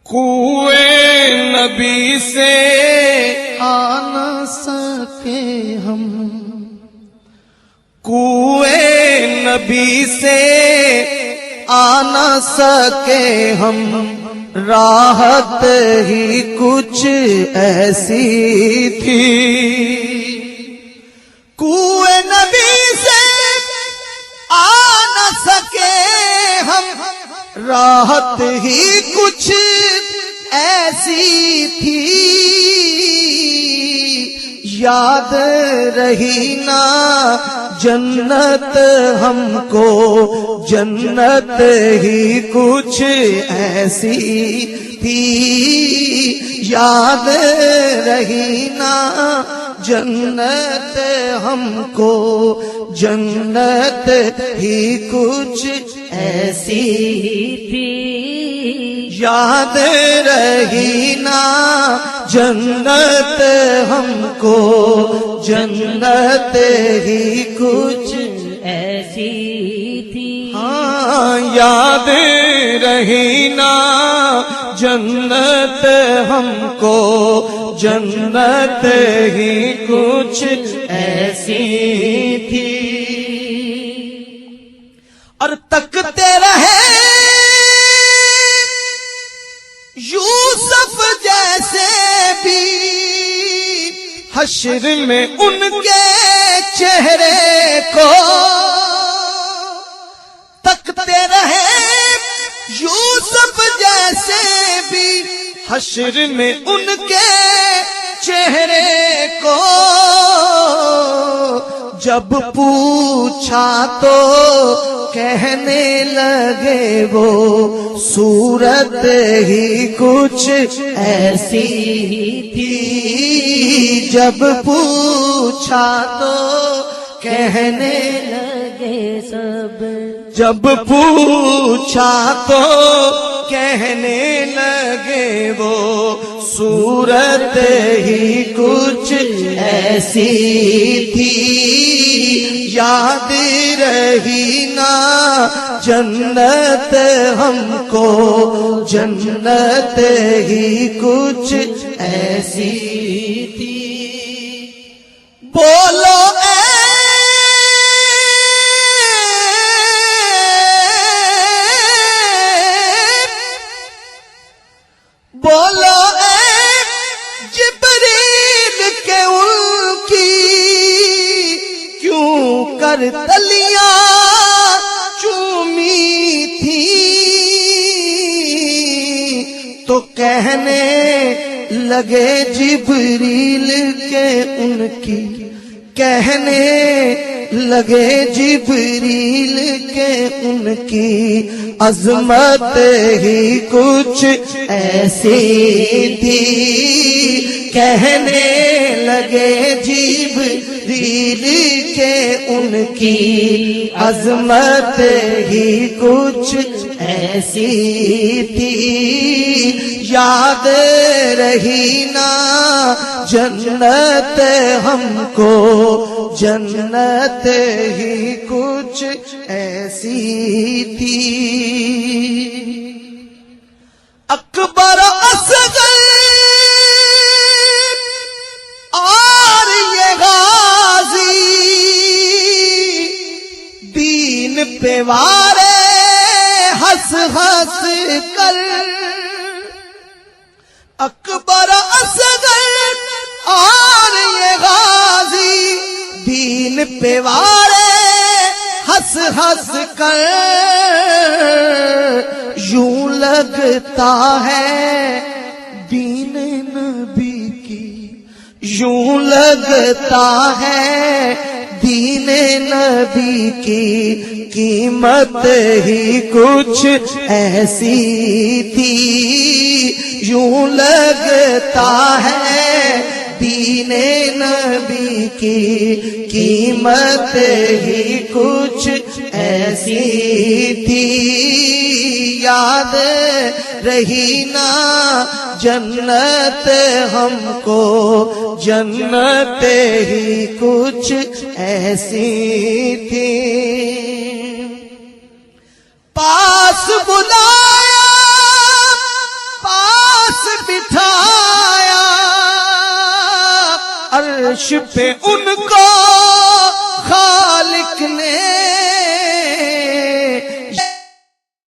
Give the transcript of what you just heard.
کوئے نبی سے آ نہ سکے ہم، کوئے نبی سے آ نہ سکے ہم، راحت ہی کچھ ایسی تھی۔ کوئے نبی سے آ نہ سکے ہم، راحت ہی کچھ ایسی تھی۔ یاد رہی نا جنت ہم کو، جنت ہی کچھ ایسی تھی۔ یاد رہی نا جنت ہم کو، جنت ہی کچھ ایسی تھی۔ یاد رہی نا جنت ہم کو، جنت ہی کچھ ایسی تھی۔ ہاں یاد رہی نا جنت ہم کو، جنت ہی کچھ ایسی تھی۔ اور تکتے رہے یوسف جیسے بھی حشر میں ان کے چہرے کو، تکتے رہے یوسف جیسے بھی حشر میں ان کے چہرے کو۔ جب پوچھا تو کہنے لگے وہ صورت ہی کچھ ایسی تھی۔ جب پوچھا تو کہنے لگے سب، جب پوچھا تو کہنے لگے وہ صورت ہی کچھ ایسی تھی۔ یاد رہی نا جنت ہم کو، جنت ہی کچھ ایسی تھی۔ بولو بولو اے جبریل کہ ان کی کیوں کر تلیاں چومی تھی۔ تو کہنے لگے جبریل کہ ان کی، کہنے لگے جبریل کہ ان کی عظمت ہی کچھ ایسی تھی۔ کہنے لگے جبریل کہ ان کی عظمت ہی کچھ ایسی تھی۔ یاد رہی نا جنت ہم کو، جنت ہی کچھ ایسی تھی۔ اکبر اصغر اور یہ غازی دین پہ وارے ہنس ہنس کر، اکبر اصغر اور یہ غازی دین پہ وارے ہنس ہنس کر، یوں لگتا ہے دین نبی کی، یوں لگتا ہے دین نبی کی قیمت ہی کچھ ایسی تھی۔ یوں لگتا ہے دین نبی کی قیمت ہی کچھ ایسی تھی۔ یاد رہی نا جنت ہم کو، جنت ہی کچھ ایسی تھی۔ عرش پہ ان کو